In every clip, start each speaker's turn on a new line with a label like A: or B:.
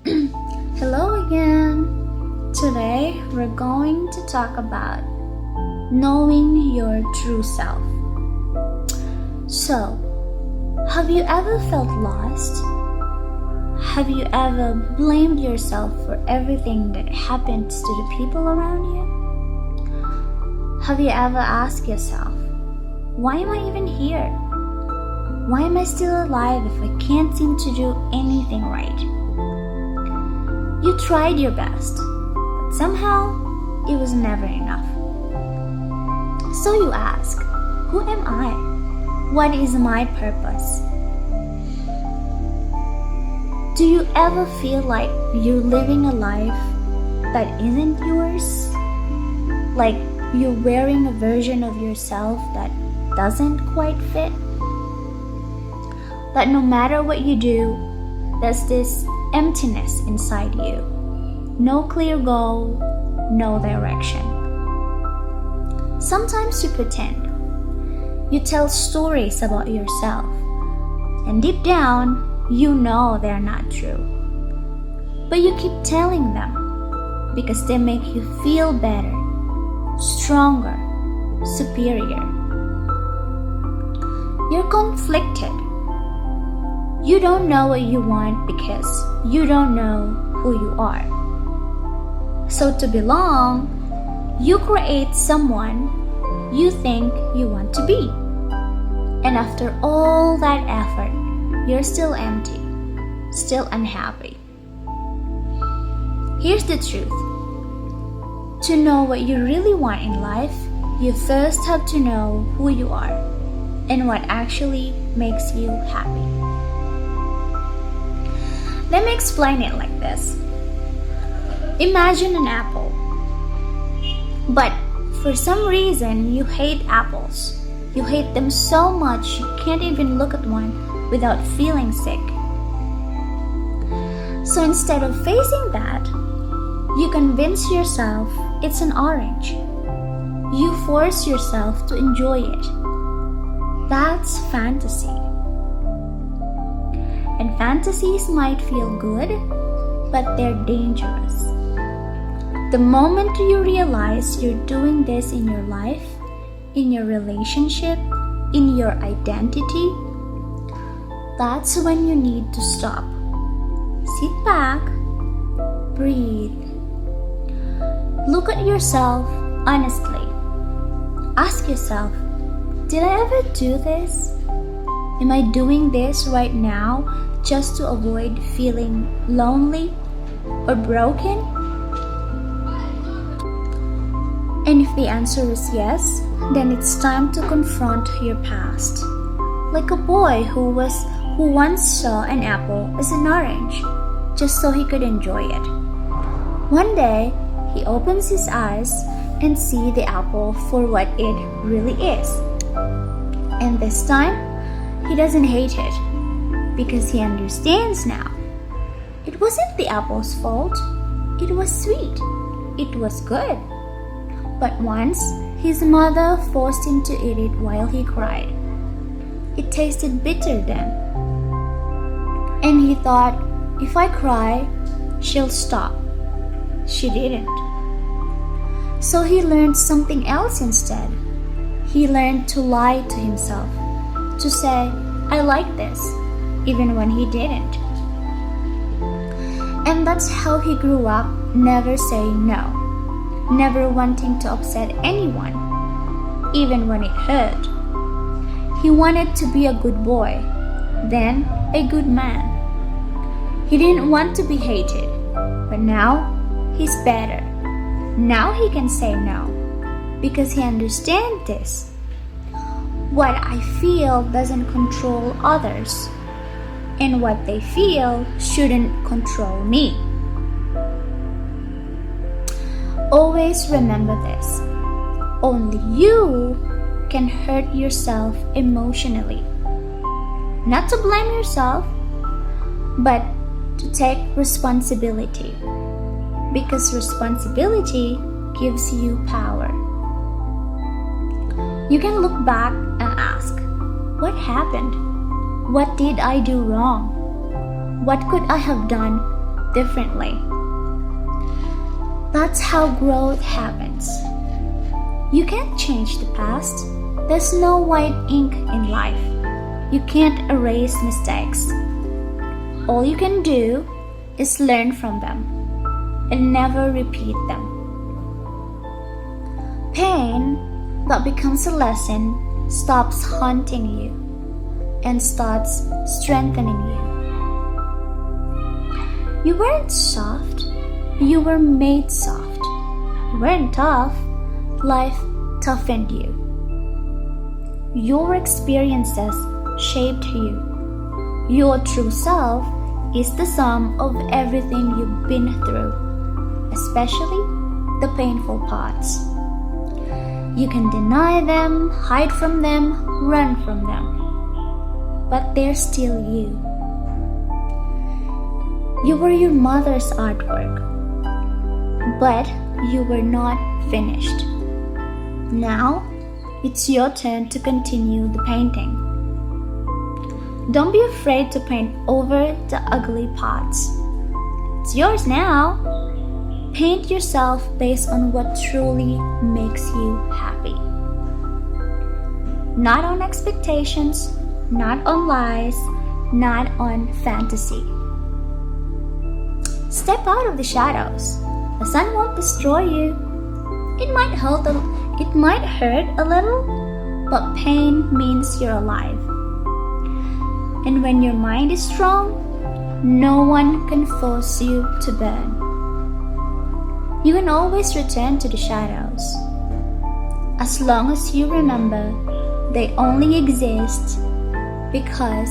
A: Hello again. Today we're going to talk about knowing your true self. So, have you ever felt lost? Have you ever blamed yourself for everything that happens to the people around you? Have you ever asked yourself, why am I even here? Why am I still alive if I can't seem to do anything right? You tried your best, but somehow it was never enough. So you ask, who am I? What is my purpose? Do you ever feel like you're living a life that isn't yours? Like you're wearing a version of yourself that doesn't quite fit? That no matter what you do, there's this emptiness inside you. No clear goal, no direction. Sometimes you pretend. You tell stories about yourself, and deep down, you know they're not true. But you keep telling them because they make you feel better, stronger, superior. You're conflicted. You don't know what you want because you don't know who you are. So to belong, you create someone you think you want to be. And after all that effort, you're still empty, still unhappy. Here's the truth. To know what you really want in life, you first have to know who you are and what actually makes you happy. Let me explain it like this. Imagine an apple. But for some reason, you hate apples. You hate them so much you can't even look at one without feeling sick. So instead of facing that, you convince yourself it's an orange. You force yourself to enjoy it. That's fantasy. And fantasies might feel good, but they're dangerous. The moment you realize you're doing this in your life, in your relationship, in your identity, that's when you need to stop. Sit back, breathe. Look at yourself honestly. Ask yourself, did I ever do this? Am I doing this right now just to avoid feeling lonely or broken? And if the answer is yes, then it's time to confront your past. Like a boy who once saw an apple as an orange, just so he could enjoy it. One day, he opens his eyes and sees the apple for what it really is. And this time, he doesn't hate it because he understands now. It wasn't the apple's fault. It was sweet. It was good. But once, his mother forced him to eat it while he cried. It tasted bitter then. And he thought, if I cry, she'll stop. She didn't. So he learned something else instead. He learned to lie to himself, to say, I like this, even when he didn't. And that's how he grew up, never saying no, never wanting to upset anyone, even when it hurt. He wanted to be a good boy, then a good man. He didn't want to be hated, but now he's better. Now he can say no, because he understands this. What I feel doesn't control others, and what they feel shouldn't control me. Always remember this. Only you can hurt yourself emotionally. Not to blame yourself, but to take responsibility. Because responsibility gives you power. You can look back and ask, what happened? What did I do wrong? What could I have done differently. That's how growth happens. You can't change the past. There's no white ink in life. You can't erase mistakes. All you can do is learn from them and never repeat them. Pain that becomes a lesson stops haunting you and starts strengthening you. You weren't soft, you were made soft. You weren't tough, life toughened you. Your experiences shaped you. Your true self is the sum of everything you've been through, especially the painful parts. You can deny them, hide from them, run from them, but they're still you. You were your mother's artwork, but you were not finished. Now, it's your turn to continue the painting. Don't be afraid to paint over the ugly parts. It's yours now. Paint yourself based on what truly makes you happy. Not on expectations, not on lies, not on fantasy. Step out of the shadows. The sun won't destroy you. It might hurt a little, but pain means you're alive. And when your mind is strong, no one can force you to burn. You can always return to the shadows. As long as you remember, they only exist because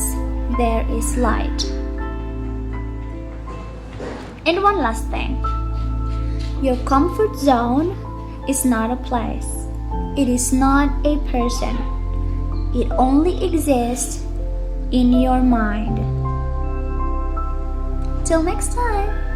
A: there is light. And one last thing. Your comfort zone is not a place. It is not a person. It only exists in your mind. Till next time.